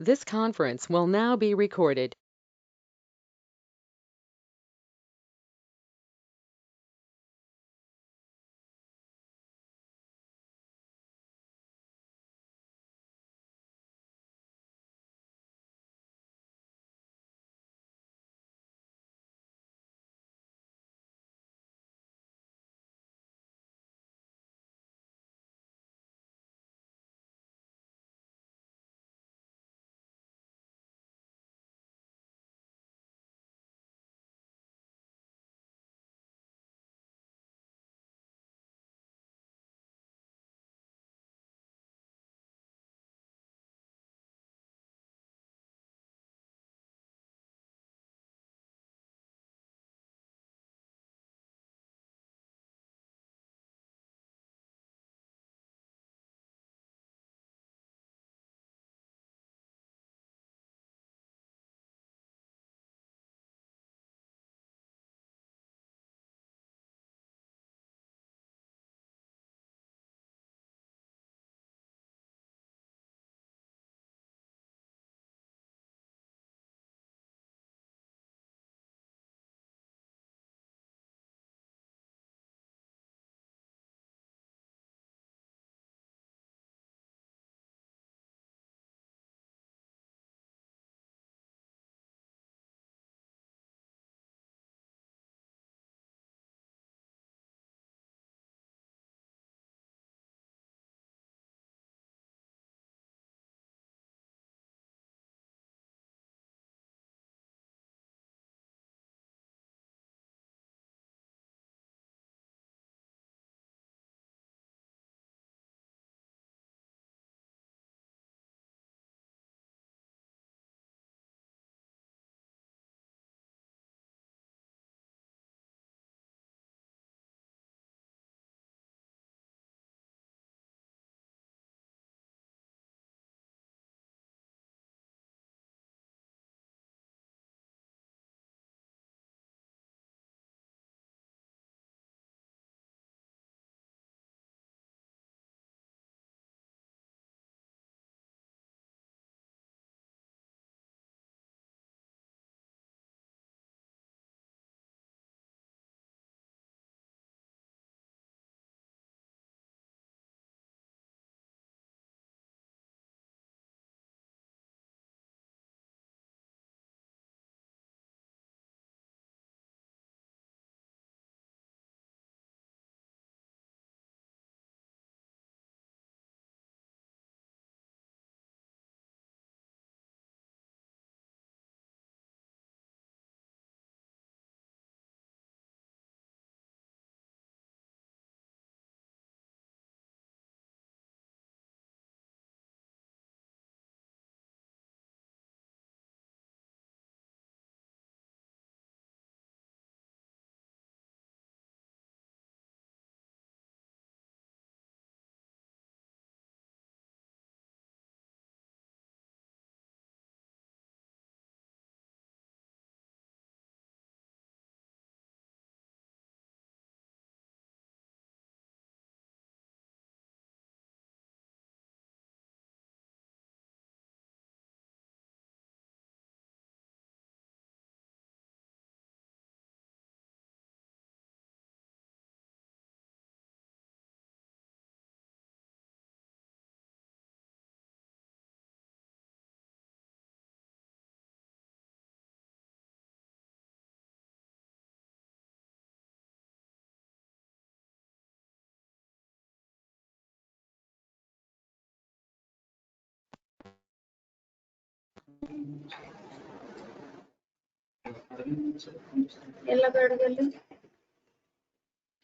This conference will now be recorded.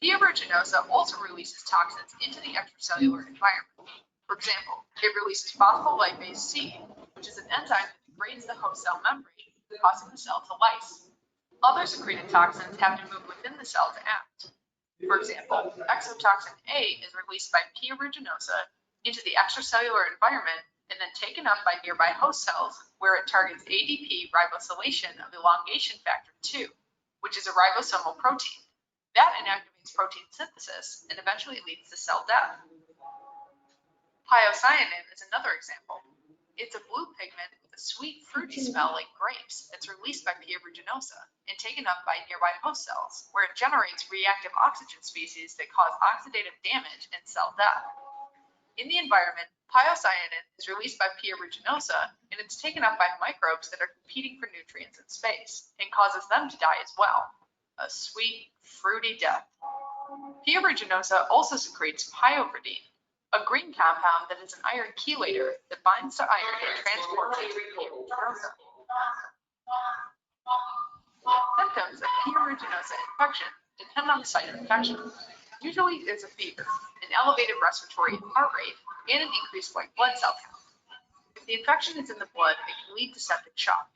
P. aeruginosa also releases toxins into the extracellular environment. For example, it releases phospholipase C, which is an enzyme that degrades the host cell membrane, causing the cell to lyse. Other secreted toxins have to move within the cell to act. For example, exotoxin A is released by P. aeruginosa into the extracellular environment and then taken up by nearby host cells, where it targets ADP ribosylation of elongation factor 2, which is a ribosomal protein. That inactivates protein synthesis and eventually leads to cell death. Hyoscyanin is another example. It's a blue pigment with a a sweet, fruity smell like grapes that's released by P. aeruginosa and taken up by nearby host cells, where it generates reactive oxygen species that cause oxidative damage and cell death. In the environment, piocyanin is released by P. aeruginosa, and it's taken up by microbes that are competing for nutrients in space and causes them to die as well. A sweet, fruity death. P. aeruginosa also secretes pyoverdine, a green compound that is an iron chelator that binds to iron and transports it to P. aeruginosa. Symptoms of P. aeruginosa infection depend on the site of infection. Usually there's a fever, an elevated respiratory and heart rate, and an increased white blood cell count. If the infection is in the blood, it can lead to septic shock.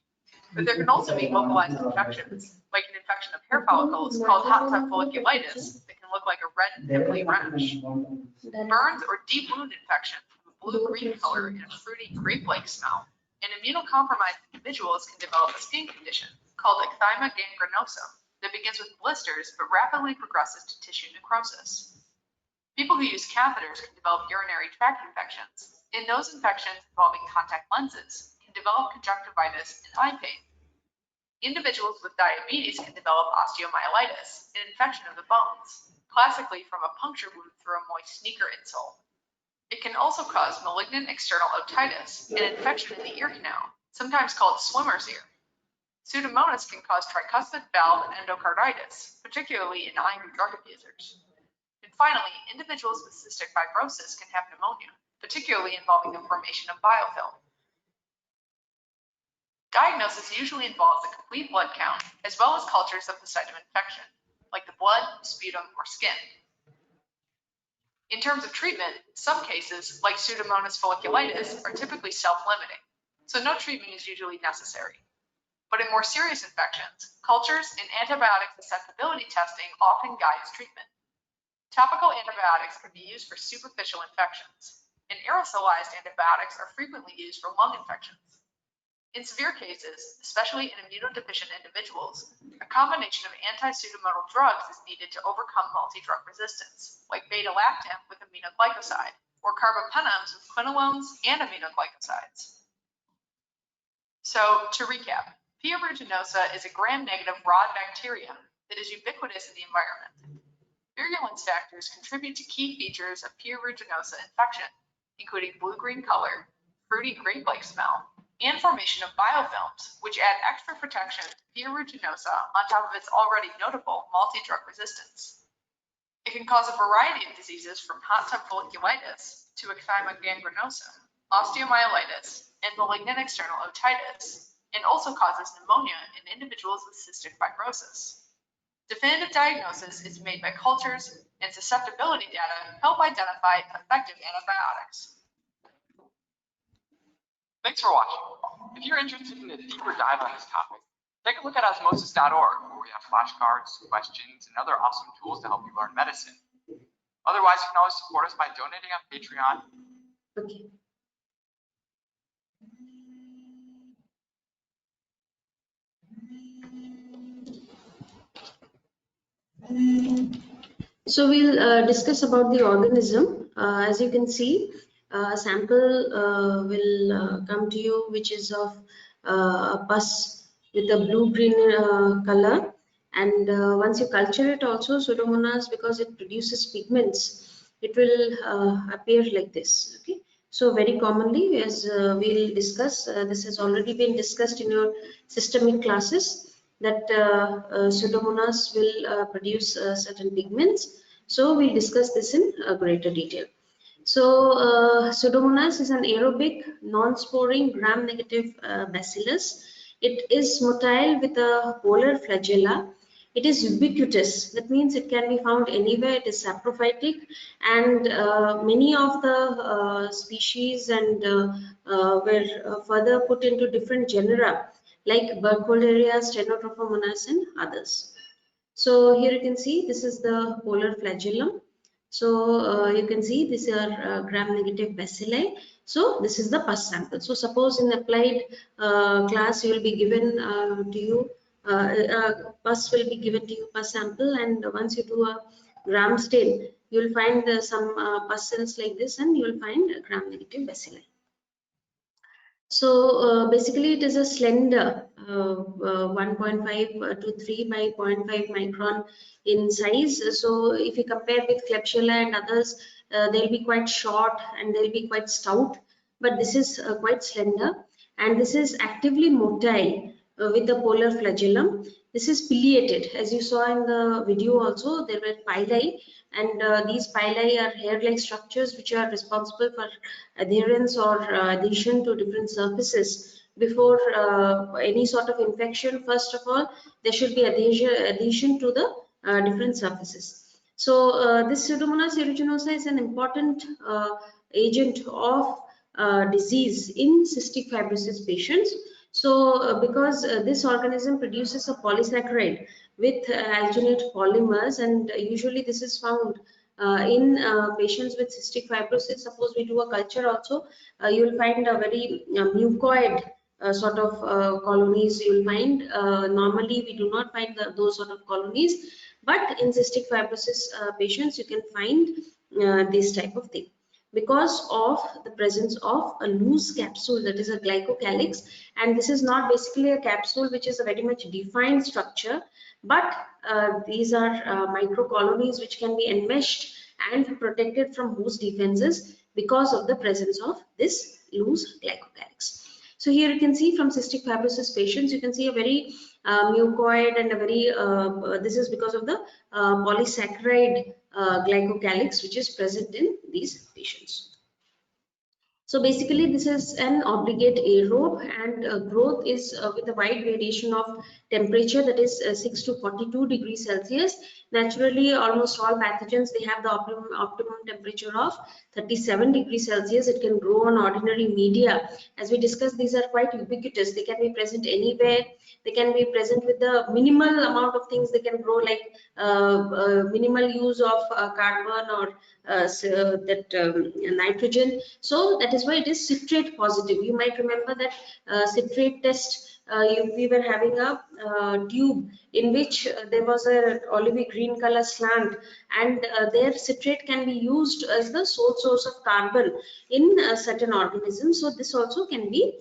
But there can also be localized infections, like an infection of hair follicles called hot tub folliculitis that can look like a red pimply rash. Burns or deep wound infection of a blue-green color and a fruity grape-like smell. And immunocompromised individuals can develop a skin condition called ecthyma gangrenosum that begins with blisters but rapidly progresses to tissue necrosis. People who use catheters can develop urinary tract infections, and those infections involving contact lenses can develop conjunctivitis and eye pain. Individuals with diabetes can develop osteomyelitis, an infection of the bones, classically from a puncture wound through a moist sneaker insole. It can also cause malignant external otitis, an infection in the ear canal, sometimes called swimmer's ear. Pseudomonas can cause tricuspid valve and endocarditis, particularly in IV drug abusers. And finally, individuals with cystic fibrosis can have pneumonia, particularly involving the formation of biofilm. Diagnosis usually involves a complete blood count, as well as cultures of the site of infection, like the blood, sputum, or skin. In terms of treatment, some cases, like Pseudomonas folliculitis, are typically self-limiting, so no treatment is usually necessary. But in more serious infections, cultures and antibiotic susceptibility testing often guides treatment. Topical antibiotics can be used for superficial infections, and aerosolized antibiotics are frequently used for lung infections. In severe cases, especially in immunodeficient individuals, a combination of anti-pseudomonal drugs is needed to overcome multi-drug resistance, like beta-lactam with aminoglycoside, or carbapenems with quinolones and aminoglycosides. So, to recap, P. aeruginosa is a gram-negative rod bacterium that is ubiquitous in the environment. Virulence factors contribute to key features of P. aeruginosa infection, including blue-green color, fruity grape-like smell, and formation of biofilms, which add extra protection to P. aeruginosa on top of its already notable multi-drug resistance. It can cause a variety of diseases from hot tub folliculitis to ecthyma gangrenosum, osteomyelitis, and malignant external otitis, and also causes pneumonia in individuals with cystic fibrosis. Definitive diagnosis is made by cultures, and susceptibility data help identify effective antibiotics. Thanks for watching. If you're interested in a deeper dive on this topic, take a look at osmosis.org, where we have flashcards, questions, and other awesome tools to help you learn medicine. Otherwise, you can always support us by donating on Patreon. Okay. So we'll discuss about the organism. As you can see, a sample will come to you, which is of a pus with a blue-green color. And once you culture it also, Pseudomonas, because it produces pigments, it will appear like this. Okay. So very commonly, as we'll discuss, this has already been discussed in your systemic classes, that Pseudomonas will produce certain pigments. So we'll discuss this in greater detail. So Pseudomonas is an aerobic, non-sporing, gram-negative bacillus. It is motile with a polar flagella. It is ubiquitous. That means it can be found anywhere. It is saprophytic, and many of the species and were further put into different genera, like Burkholderia, Stenotrophomonas, and others. So here you can see this is the polar flagellum. So you can see these are gram-negative bacilli. So this is the pus sample. So suppose in applied class you will be given to you pus will be given to you, pus sample, and once you do a gram stain, you will find some pus cells like this, and you will find gram-negative bacilli. So basically it is a slender 1.5 to 3 by 0.5 micron in size. So if you compare with Klebsiella and others, they'll be quite short and they'll be quite stout, but this is quite slender, and this is actively motile with the polar flagellum. This is pileated, as you saw in the video also. There were pili, and these pili are hair-like structures which are responsible for adherence or adhesion to different surfaces. Before any sort of infection, first of all, there should be adhesion to the different surfaces. So this Pseudomonas aeruginosa is an important agent of disease in cystic fibrosis patients. So because this organism produces a polysaccharide with alginate polymers, and usually this is found in patients with cystic fibrosis. Suppose we do a culture also, you will find a very mucoid sort of colonies. You will find normally we do not find those sort of colonies, but in cystic fibrosis patients you can find this type of thing because of the presence of a loose capsule, that is a glycocalyx. And this is not basically a capsule which is a very much defined structure, but these are microcolonies which can be enmeshed and protected from host defenses because of the presence of this loose glycocalyx. So here you can see from cystic fibrosis patients, you can see a very mucoid and a very, this is because of the polysaccharide glycocalyx which is present in these patients. So basically this is an obligate aerobe, and growth is with a wide variation of temperature, that is 6 to 42 degrees Celsius. Naturally, almost all pathogens, they have the optimum temperature of 37 degrees Celsius. It can grow on ordinary media. As we discussed, these are quite ubiquitous. They can be present anywhere. They can be present with the minimal amount of things. They can grow like minimal use of carbon or nitrogen. So that is why it is citrate positive. You might remember that citrate test. We were having a tube in which there was a olivey green color slant, and their citrate can be used as the sole source of carbon in certain organisms. So this also can be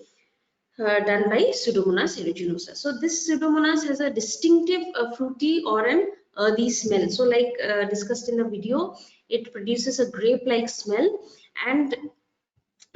done by Pseudomonas aeruginosa. So this Pseudomonas has a distinctive fruity or an earthy smell. So like discussed in the video, it produces a grape-like smell, and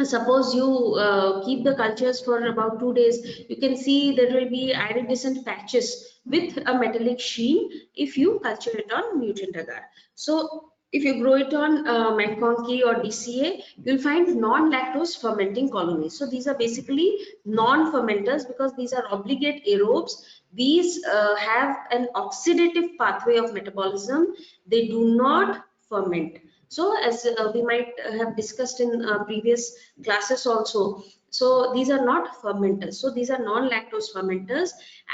suppose you keep the cultures for about 2 days, you can see there will be iridescent patches with a metallic sheen if you culture it on mutant agar. So if you grow it on McConkey or DCA, you'll find non-lactose fermenting colonies. So these are basically non-fermenters because these are obligate aerobes. These have an oxidative pathway of metabolism. They do not ferment. So as we might have discussed in previous classes also, so these are not fermenters. So these are non-lactose fermenters,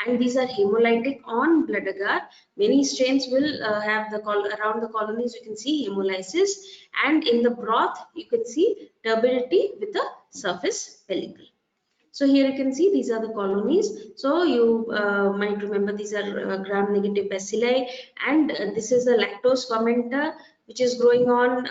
and these are hemolytic on blood agar. Many strains will have the around the colonies you can see hemolysis, and in the broth you can see turbidity with a surface pellicle. So here you can see these are the colonies. So you might remember these are gram-negative bacilli, and this is a lactose fermenter which is growing on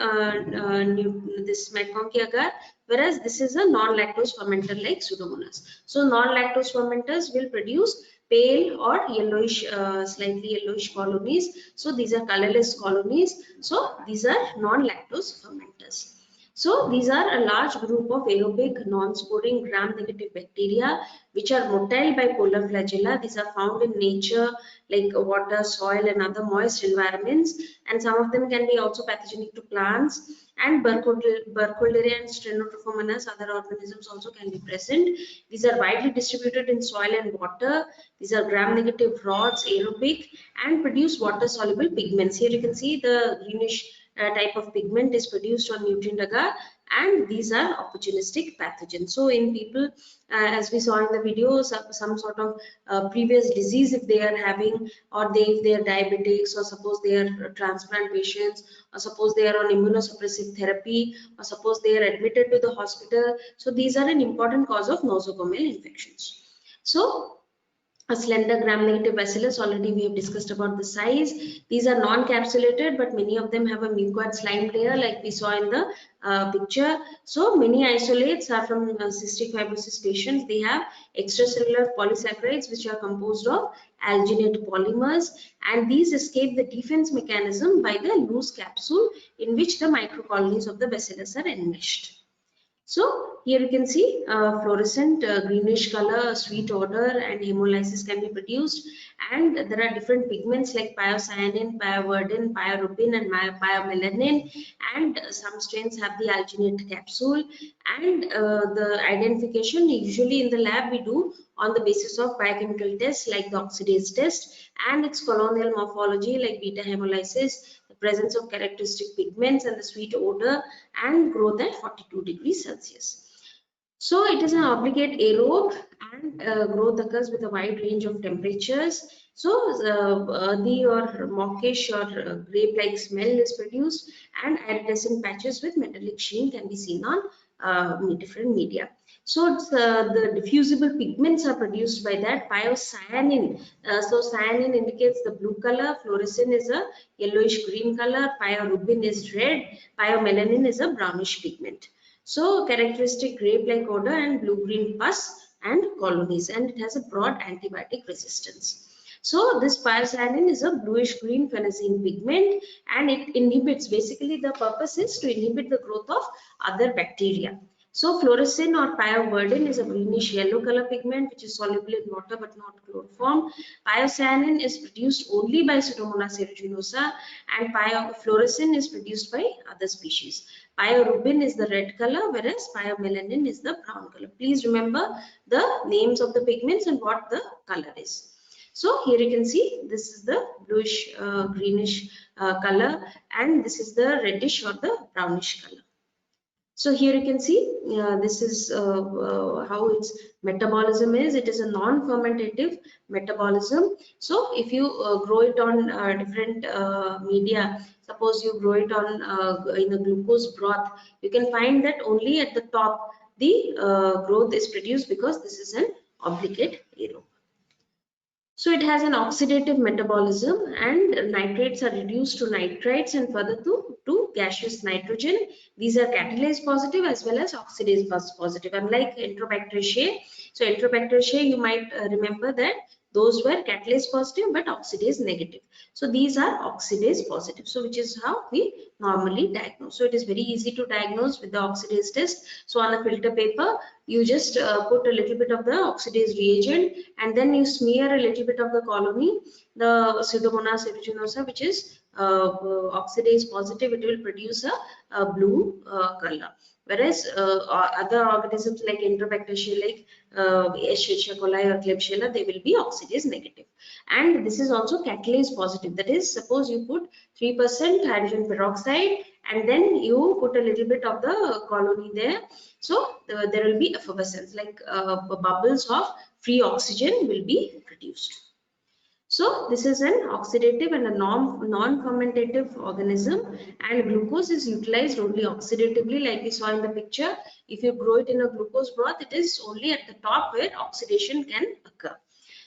this McConkey agar, whereas this is a non-lactose fermenter like Pseudomonas. So non-lactose fermenters will produce pale or yellowish, slightly yellowish colonies. So these are colorless colonies. So these are non-lactose fermenters. So these are a large group of aerobic non-sporing gram-negative bacteria which are motile by polar flagella. These are found in nature like water, soil and other moist environments, and some of them can be also pathogenic to plants, and Burkholderia and Stenotrophomonas, other organisms also can be present. These are widely distributed in soil and water. These are gram-negative rods, aerobic, and produce water-soluble pigments. Here you can see the greenish type of pigment is produced on nutrient agar, and these are opportunistic pathogens. So in people, as we saw in the video, some sort of previous disease if they are having, or if they are diabetics, or suppose they are transplant patients, or suppose they are on immunosuppressive therapy, or suppose they are admitted to the hospital. So these are an important cause of nosocomial infections. So a slender gram-negative bacillus, already we have discussed about the size. These are non-capsulated, but many of them have a mucoid slime layer like we saw in the picture. So many isolates are from cystic fibrosis patients. They have extracellular polysaccharides which are composed of alginate polymers, and these escape the defense mechanism by the loose capsule in which the microcolonies of the bacillus are enmeshed. So here you can see fluorescent greenish color, sweet odor, and hemolysis can be produced. And there are different pigments like pyocyanin, pyoverdin, pyorubin, and pyomelanin. And some strains have the alginate capsule. And the identification usually in the lab we do on the basis of biochemical tests like the oxidase test and its colonial morphology like beta hemolysis, the presence of characteristic pigments, and the sweet odor, and growth at 42 degrees Celsius. So it is an obligate aerobe, and growth occurs with a wide range of temperatures. So earthy or mawkish or grape-like smell is produced, and iridescent patches with metallic sheen can be seen on different media. So the diffusible pigments are produced by that pyocyanin. So cyanin indicates the blue color, fluorescin is a yellowish green color, pyorubin is red, pyomelanin is a brownish pigment. So characteristic grape-like odor and blue-green pus and colonies, and it has a broad antibiotic resistance. So this pyocyanin is a bluish-green phenazine pigment, and it inhibits, basically the purpose is to inhibit the growth of other bacteria. So fluorescin or pyoverdin is a greenish yellow color pigment which is soluble in water but not chloroform. Pyocyanin is produced only by Pseudomonas aeruginosa, and fluorescin is produced by other species. Pyorubin is the red color, whereas pyomelanin is the brown color. Please remember the names of the pigments and what the color is. So here you can see this is the bluish greenish color, and this is the reddish or the brownish color. So here you can see this is how its metabolism is. It is a non-fermentative metabolism. So if you grow it on different media, suppose you grow it on in a glucose broth, you can find that only at the top the growth is produced because this is an obligate aerobe. So it has an oxidative metabolism, and nitrates are reduced to nitrites and further to gaseous nitrogen. These are catalase positive as well as oxidase positive, unlike Enterobacteriaceae. So Enterobacteriaceae, you might remember that those were catalase positive but oxidase negative. So these are oxidase positive. So which is how we normally diagnose. So it is very easy to diagnose with the oxidase test. So on a filter paper, you just put a little bit of the oxidase reagent, and then you smear a little bit of the colony, the Pseudomonas aeruginosa, which is oxidase positive. It will produce a blue color. Whereas other organisms like Enterobacteriaceae, like Escherichia coli or Klebsiella, they will be oxidase negative. And this is also catalase positive. That is, suppose you put 3% hydrogen peroxide and then you put a little bit of the colony there. So there will be effervescence, like bubbles of free oxygen will be produced. So this is an oxidative and a non-fermentative organism, and glucose is utilized only oxidatively, like we saw in the picture. If you grow it in a glucose broth, it is only at the top where oxidation can occur.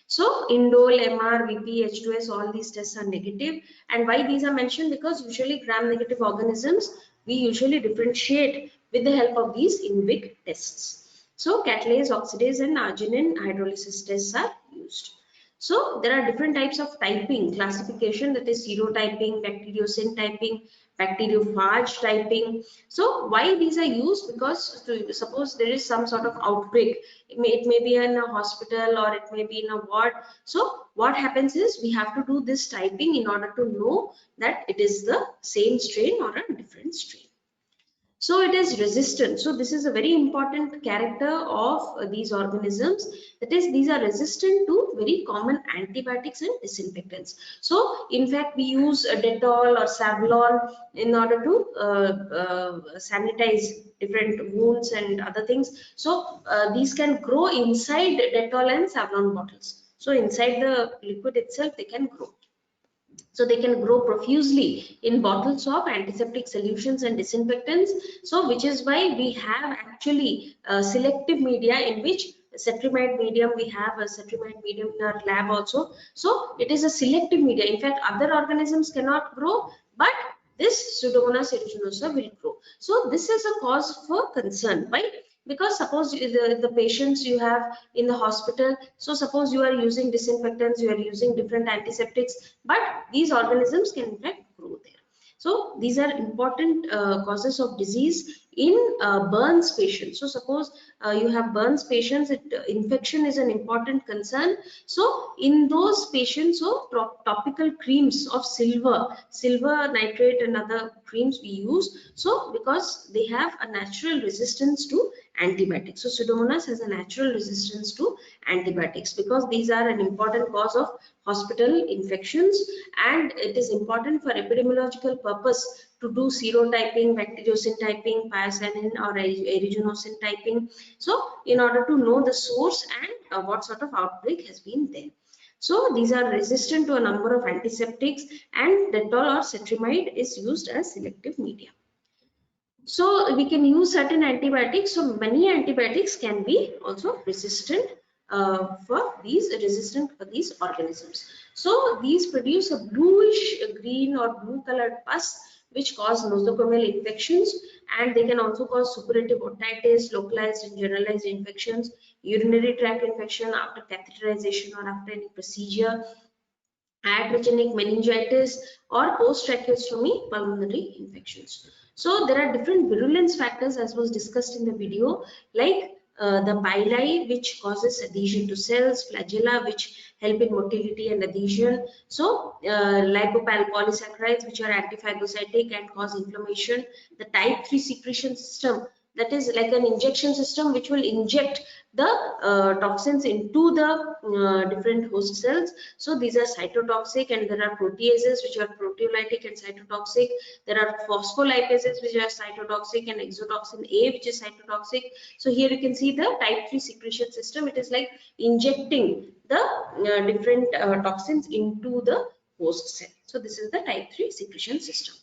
So indole, MR, VP, H2S, all these tests are negative. And why these are mentioned? Because usually gram-negative organisms, we usually differentiate with the help of these in-vic tests. So catalase, oxidase, and arginine hydrolysis tests are used. So there are different types of typing, classification, that is serotyping, bacteriocin typing, bacteriophage typing. So why these are used? Because suppose there is some sort of outbreak, it may be in a hospital or it may be in a ward. So what happens is we have to do this typing in order to know that it is the same strain or a different strain. So it is resistant. So this is a very important character of these organisms. That is, these are resistant to very common antibiotics and disinfectants. So in fact, we use a Dettol or Savlon in order to sanitize different wounds and other things. So these can grow inside Dettol and Savlon bottles. So inside the liquid itself, they can grow. So they can grow profusely in bottles of antiseptic solutions and disinfectants. So which is why we have actually selective media in which cetrimide medium. We have a cetrimide medium in our lab also. So it is a selective media. In fact, other organisms cannot grow, but this Pseudomonas aeruginosa will grow. So this is a cause for concern. Why? Because suppose the patients you have in the hospital, so suppose you are using disinfectants, you are using different antiseptics, but these organisms can in fact grow there. So these are important causes of disease in burns patients. So suppose you have burns patients, infection is an important concern. So in those patients, so topical creams of silver nitrate and other creams we use, so because they have a natural resistance to antibiotics. So Pseudomonas has a natural resistance to antibiotics because these are an important cause of hospital infections, and it is important for epidemiological purpose to do serotyping, bacteriocin typing, piocyanin or aeruginosin typing, so in order to know the source and what sort of outbreak has been there. So these are resistant to a number of antiseptics, and Dettol or cetrimide is used as selective media. So we can use certain antibiotics. So many antibiotics can be also resistant for these organisms. So these produce a bluish green or blue colored pus which cause nosocomial infections, and they can also cause suppurative otitis, localized and generalized infections, urinary tract infection after catheterization or after any procedure, iatrogenic meningitis, or post-tracheostomy pulmonary infections. So there are different virulence factors as was discussed in the video, like the pili, which causes adhesion to cells, flagella, which help in motility and adhesion. So lipopolysaccharides, which are antiphagocytic and cause inflammation. The type 3 secretion system, that is like an injection system which will inject the toxins into the different host cells. So these are cytotoxic, and there are proteases which are proteolytic and cytotoxic. There are phospholipases which are cytotoxic, and exotoxin A which is cytotoxic. So here you can see the type 3 secretion system. It is like injecting the different toxins into the host cell. So this is the type 3 secretion system.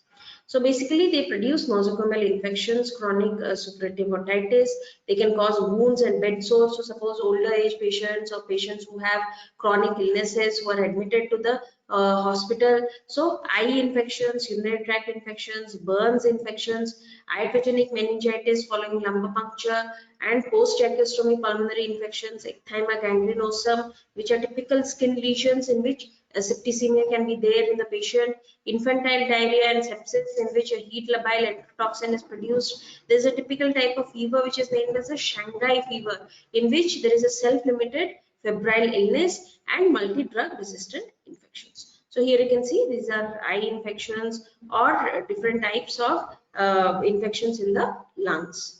So basically they produce nosocomial infections, chronic suppurative otitis. They can cause wounds and bed sores. So suppose older age patients or patients who have chronic illnesses who are admitted to the hospital. So eye infections, urinary tract infections, burns infections, iatrogenic meningitis following lumbar puncture, and post-tracheostomy pulmonary infections, ecthyma gangrenosum, which are typical skin lesions in which septicemia can be there in the patient, infantile diarrhea and sepsis in which a heat labile enterotoxin is produced. There is a typical type of fever which is named as a Shanghai fever, in which there is a self-limited febrile illness and multi-drug resistant infections. So here you can see these are eye infections or different types of infections in the lungs.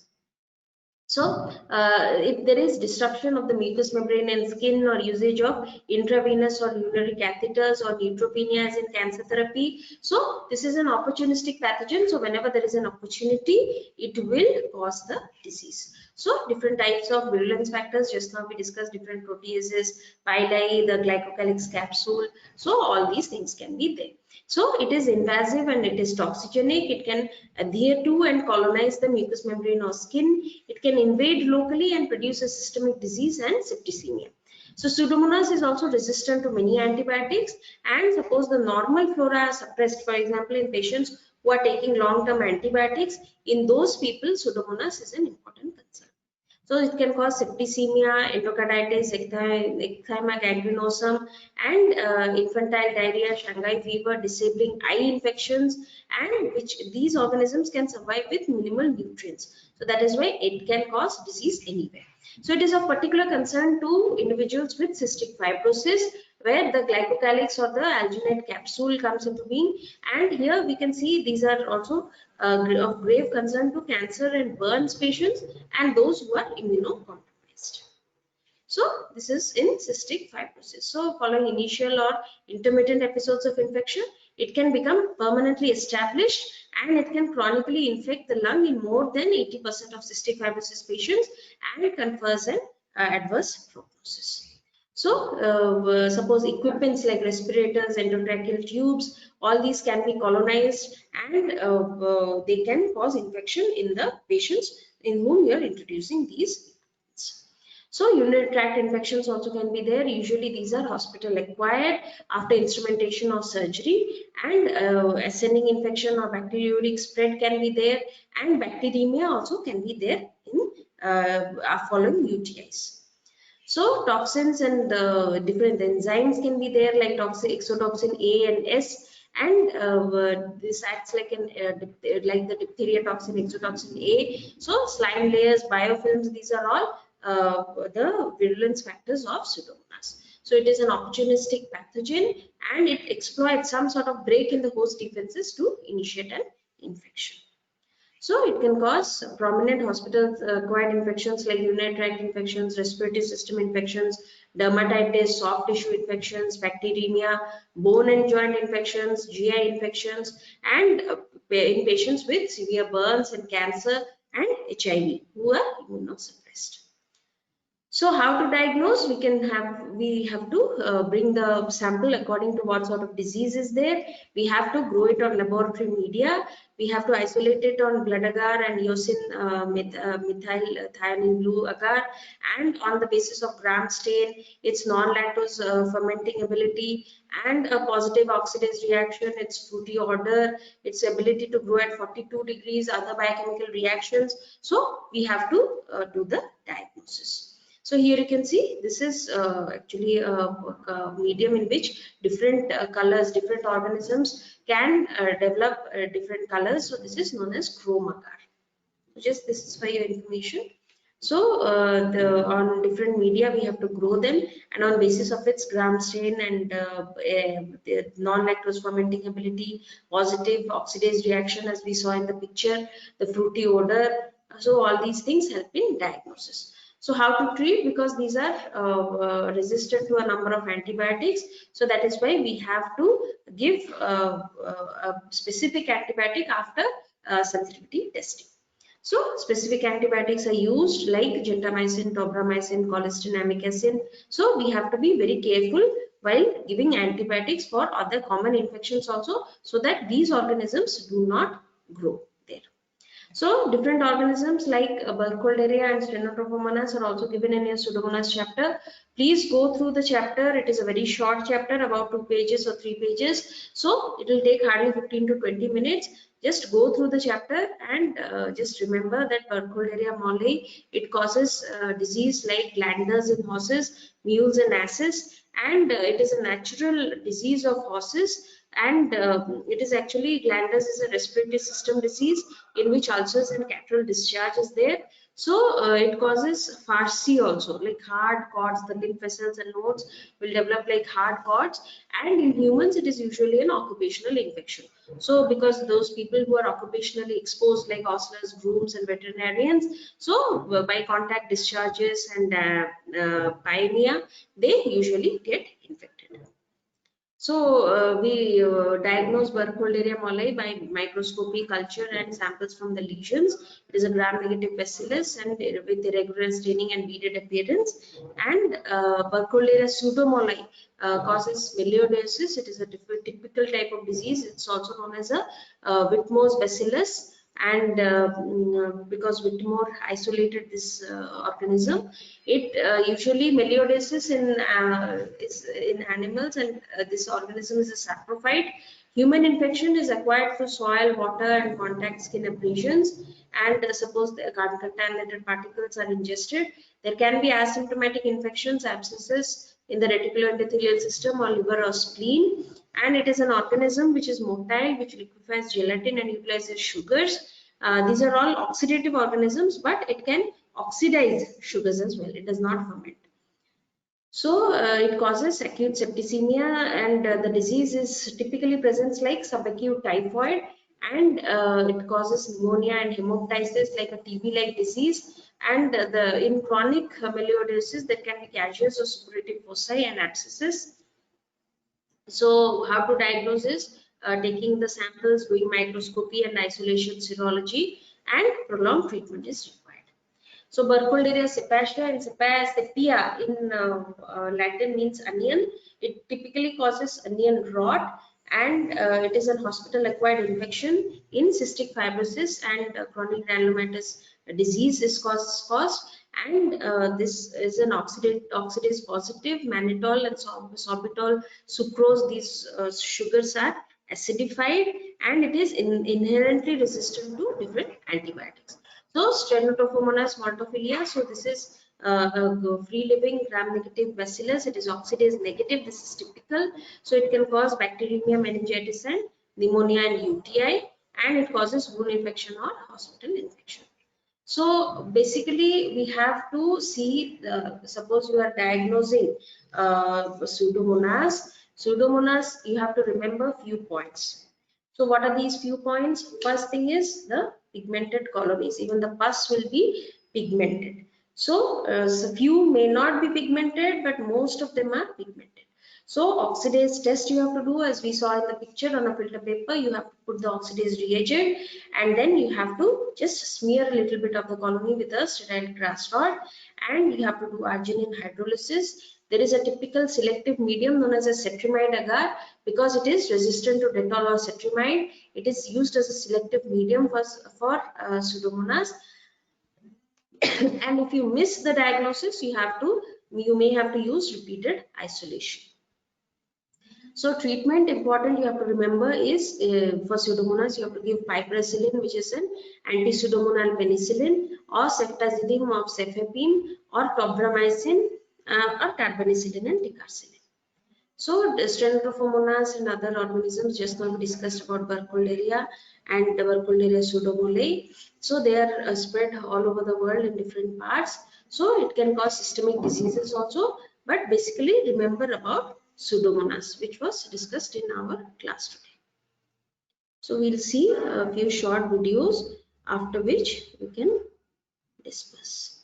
So if there is disruption of the mucous membrane and skin, or usage of intravenous or urinary catheters, or neutropenia as in cancer therapy, so this is an opportunistic pathogen. So whenever there is an opportunity, it will cause the disease. So different types of virulence factors, just now we discussed different proteases, pili, the glycocalyx capsule. So all these things can be there. So it is invasive and it is toxigenic. It can adhere to and colonize the mucous membrane or skin. It can invade locally and produce a systemic disease and septicemia. So Pseudomonas is also resistant to many antibiotics, and suppose the normal flora are suppressed, for example in patients who are taking long-term antibiotics, in those people Pseudomonas is an important concern. So it can cause septicemia, endocarditis, ecthyma gangrenosum, and infantile diarrhea, Shanghai fever, disabling eye infections, and which these organisms can survive with minimal nutrients. So that is why it can cause disease anywhere. So it is of particular concern to individuals with cystic fibrosis, where the glycocalyx or the alginate capsule comes into being, and here we can see these are also of grave concern to cancer and burns patients and those who are immunocompromised. So this is in cystic fibrosis. So following initial or intermittent episodes of infection, it can become permanently established, and it can chronically infect the lung in more than 80% of cystic fibrosis patients, and it confers an adverse prognosis. So suppose equipments like respirators, endotracheal tubes, all these can be colonized, and they can cause infection in the patients in whom you are introducing these. So urinary tract infections also can be there. Usually these are hospital acquired after instrumentation or surgery, and ascending infection or bacteriuric spread can be there, and bacteremia also can be there in following UTIs. So toxins and different enzymes can be there, like exotoxin A and S, and this acts like like the diphtheria toxin, exotoxin A. So slime layers, biofilms, these are all the virulence factors of Pseudomonas. So it is an opportunistic pathogen, and it exploits some sort of break in the host defenses to initiate an infection. So it can cause prominent hospital-acquired infections like urinary tract infections, respiratory system infections, dermatitis, soft tissue infections, bacteremia, bone and joint infections, GI infections, and in patients with severe burns and cancer and HIV who are immunosuppressed. So how to diagnose? We have to bring the sample according to what sort of disease is there. We have to grow it on laboratory media. We have to isolate it on blood agar and eosin methyl thionin blue agar, and on the basis of gram stain, its non-lactose fermenting ability, and a positive oxidase reaction, its fruity odor, its ability to grow at 42 degrees, other biochemical reactions. So we have to do the diagnosis. So here you can see this is actually a medium in which different colors, different organisms can develop different colors. So this is known as chrome agar. Just this is for your information. So on different media we have to grow them, and on basis of its gram stain and the non-lactose fermenting ability, positive oxidase reaction as we saw in the picture, the fruity odor. So all these things help in diagnosis. So how to treat? Because these are resistant to a number of antibiotics, so that is why we have to give a specific antibiotic after sensitivity testing. So specific antibiotics are used like gentamicin, tobramycin, colistin, amikacin. So we have to be very careful while giving antibiotics for other common infections also, so that these organisms do not grow there. So different organisms like Burkholderia and Pseudomonas are also given in your Pseudomonas chapter. Please go through the chapter. It is a very short chapter, about 2 pages or 3 pages. So it will take hardly 15 to 20 minutes. Just go through the chapter and just remember that Burkholderia molli, it causes disease like glanders in horses, mules and asses, and it is a natural disease of horses, and it is actually glanders is a respiratory system disease in which ulcers and catarrhal discharge is there. So it causes farcy also, like hard cords, the lymph vessels and nodes will develop like hard cords, and in humans it is usually an occupational infection. So because those people who are occupationally exposed like ostlers, grooms and veterinarians, so by contact discharges and pyonia, they usually get infected. So we diagnose Burkholderia molli by microscopy, culture and samples from the lesions. It is a gram-negative bacillus and with irregular staining and beaded appearance. And Burkholderia pseudomolli causes melioidosis. It is a typical type of disease. It's also known as a Whitmore's bacillus. And because Whitmore isolated this organism, it usually melioidosis is in animals, and this organism is a saprophyte. Human infection is acquired through soil, water, and contact skin abrasions. And suppose the contaminated particles are ingested, there can be asymptomatic infections, abscesses in the reticuloendothelial system or liver or spleen. And it is an organism which is motile, which liquefies gelatin and utilizes sugars. These are all oxidative organisms, but it can oxidize sugars as well. It does not ferment. So it causes acute septicemia, and the disease is typically presents like subacute typhoid, and it causes pneumonia and hemoptysis like a TB-like disease. And in chronic melioidosis, there can be gaseous or suppurative foci and abscesses. So how to diagnose is taking the samples, doing microscopy and isolation serology, and prolonged treatment is required. So Burkholderia cepacia and sepia in Latin means onion. It typically causes onion rot, and it is a hospital-acquired infection in cystic fibrosis, and chronic granulomatous disease is caused. and this is an oxidase positive. Mannitol and sorbitol sucrose, these sugars are acidified, and it is inherently resistant to different antibiotics. So Stenotrophomonas maltophilia, so this is a free living gram negative bacillus. It is oxidase negative. This is typical. So it can cause bacteremia, meningitis, and pneumonia and UTI, and it causes wound infection or hospital infection. So basically, we have to see, suppose you are diagnosing Pseudomonas. Pseudomonas, you have to remember few points. So what are these few points? First thing is the pigmented colonies. Even the pus will be pigmented. So, few may not be pigmented, but most of them are pigmented. So oxidase test you have to do, as we saw in the picture on a filter paper. You have to put the oxidase reagent, and then you have to just smear a little bit of the colony with a sterile grass rod, and you have to do arginine hydrolysis. There is a typical selective medium known as a cetrimide agar, because it is resistant to Dettol or cetrimide. It is used as a selective medium for Pseudomonas. And if you miss the diagnosis, you may have to use repeated isolation. So treatment important you have to remember is for Pseudomonas you have to give piperacillin, which is an anti-pseudomonal penicillin, or ceftazidime of cefepime, or cobramycin, or carbapenicillin and ticarcillin. So Stenotrophomonas and other organisms, just now we discussed about Burkholderia and Burkholderia pseudomolae. So they are spread all over the world in different parts. So it can cause systemic diseases also, but basically remember about Pseudomonas, which was discussed in our class today. So we'll see a few short videos, after which we can discuss.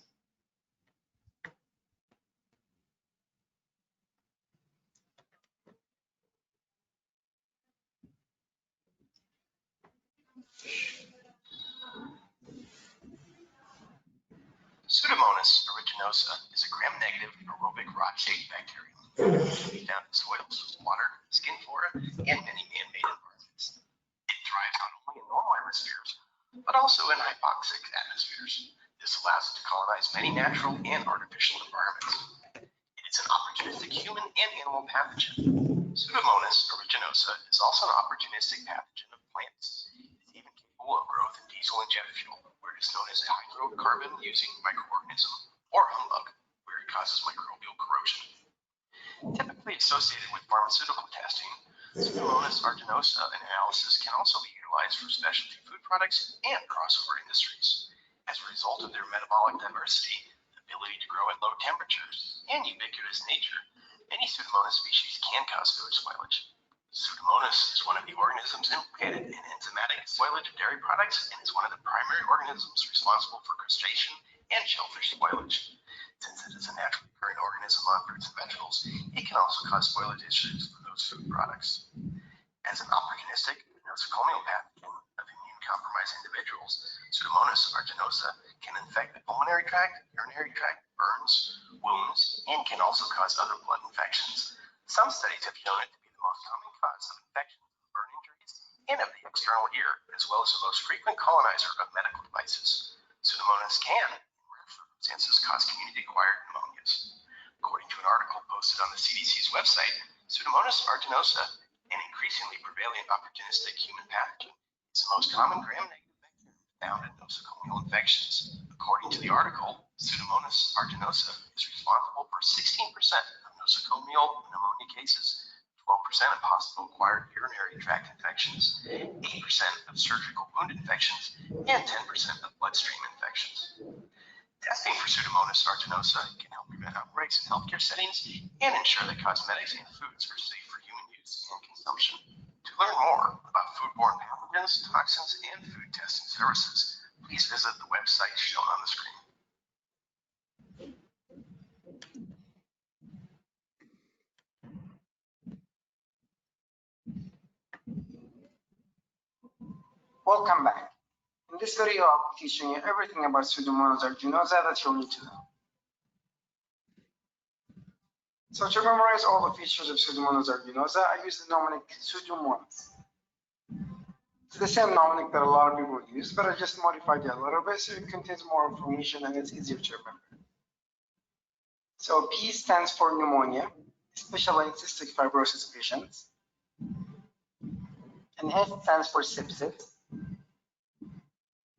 Pseudomonas aeruginosa is a gram-negative aerobic rock-shaped bacterium that can be found in soils, water, skin flora, and many man-made environments. It thrives not only in normal atmospheres, but also in hypoxic atmospheres. This allows it to colonize many natural and artificial environments. It is an opportunistic human and animal pathogen. Pseudomonas aeruginosa is also an opportunistic pathogen of plants. It is even capable of growth in diesel and jet fuel, where it is known as a hydrocarbon-using microorganism, or humbug, where it causes microbial corrosion. Typically associated with pharmaceutical testing, Pseudomonas aeruginosa analysis can also be utilized for specialty food products and crossover industries. As a result of their metabolic diversity, the ability to grow at low temperatures, and ubiquitous nature, many Pseudomonas species can cause food spoilage. Pseudomonas is one of the organisms implicated in enzymatic spoilage of dairy products and is one of the primary organisms responsible for crustacean and shellfish spoilage. Since it is a naturally occurring organism on fruits and vegetables, it can also cause spoilage issues for those food products. As an opportunistic nosocomial pathogen of immune-compromised individuals, Pseudomonas aeruginosa can infect the pulmonary tract, urinary tract, burns, wounds, and can also cause other blood infections. Some studies have shown it to be the most common cause of infection, burn injuries, and of the external ear, as well as the most frequent colonizer of medical devices. Pseudomonas can, in rare circumstances, cause community-acquired pneumonias. According to an article posted on the CDC's website, Pseudomonas aeruginosa, an increasingly prevalent opportunistic human pathogen, is the most common gram-negative bacterium found in nosocomial infections. According to the article, Pseudomonas aeruginosa is responsible for 16% of nosocomial pneumonia cases, 12% of hospital-acquired urinary tract infections, 8% of surgical wound infections, and 10% of bloodstream infections. Testing for Pseudomonas aeruginosa can help prevent outbreaks in healthcare settings and ensure that cosmetics and foods are safe for human use and consumption. To learn more about foodborne pathogens, toxins, and food testing services, please visit the website shown on the screen. Welcome back. In this video, I'll be teaching you everything about Pseudomonas aeruginosa that you'll need to know. So to memorize all the features of Pseudomonas aeruginosa, I use the mnemonic Pseudomonas. It's the same mnemonic that a lot of people use, but I just modified it a little bit so it contains more information and it's easier to remember. So P stands for pneumonia, especially in cystic fibrosis patients. And S stands for sepsis.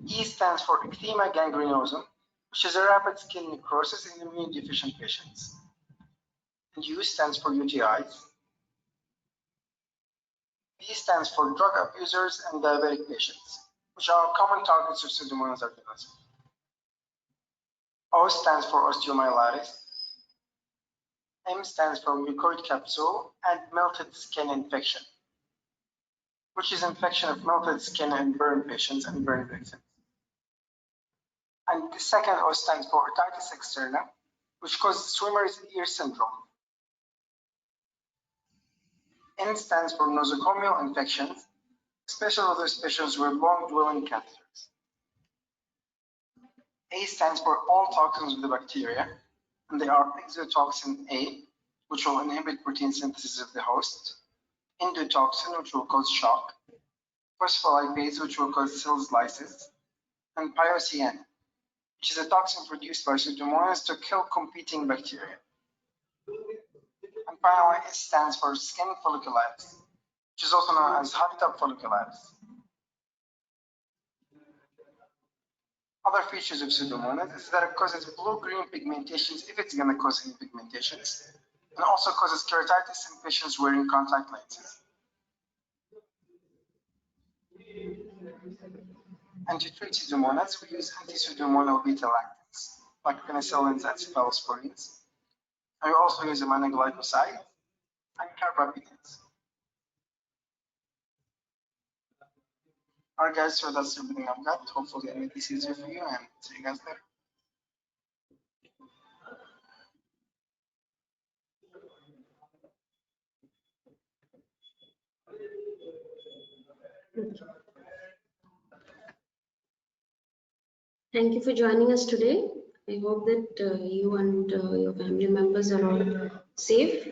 E stands for ecthyma gangrenosum, which is a rapid skin necrosis in immune deficient patients. And U stands for UTIs. V stands for drug abusers and diabetic patients, which are common targets of Pseudomonas aeruginosa. O stands for osteomyelitis. M stands for mucoid capsule and melted skin infection, which is infection of melted skin in burn patients and burn victims. And the second O stands for otitis externa, which causes swimmer's ear syndrome. N stands for nosocomial infections, especially those patients with long-dwelling catheters. A stands for all toxins with the bacteria, and they are exotoxin A, which will inhibit protein synthesis of the host, endotoxin, which will cause shock, phospholipase, which will cause cell lysis, and piocyan, which is a toxin produced by Pseudomonas to kill competing bacteria. And finally, S stands for skin folliculitis, which is also known as hot tub folliculitis. Other features of Pseudomonas is that it causes blue-green pigmentations if it's going to cause any pigmentations, and also causes keratitis in patients wearing contact lenses. And to treat Pseudomonas, we use anti-pseudomonal beta-lactams, like penicillins and cephalosporins. And we also use aminoglycoside and carbamazepines. Alright guys, so that's everything I've got. Hopefully I made this easier for you, and see you guys later. Thank you for joining us today. I hope that you and your family members are all safe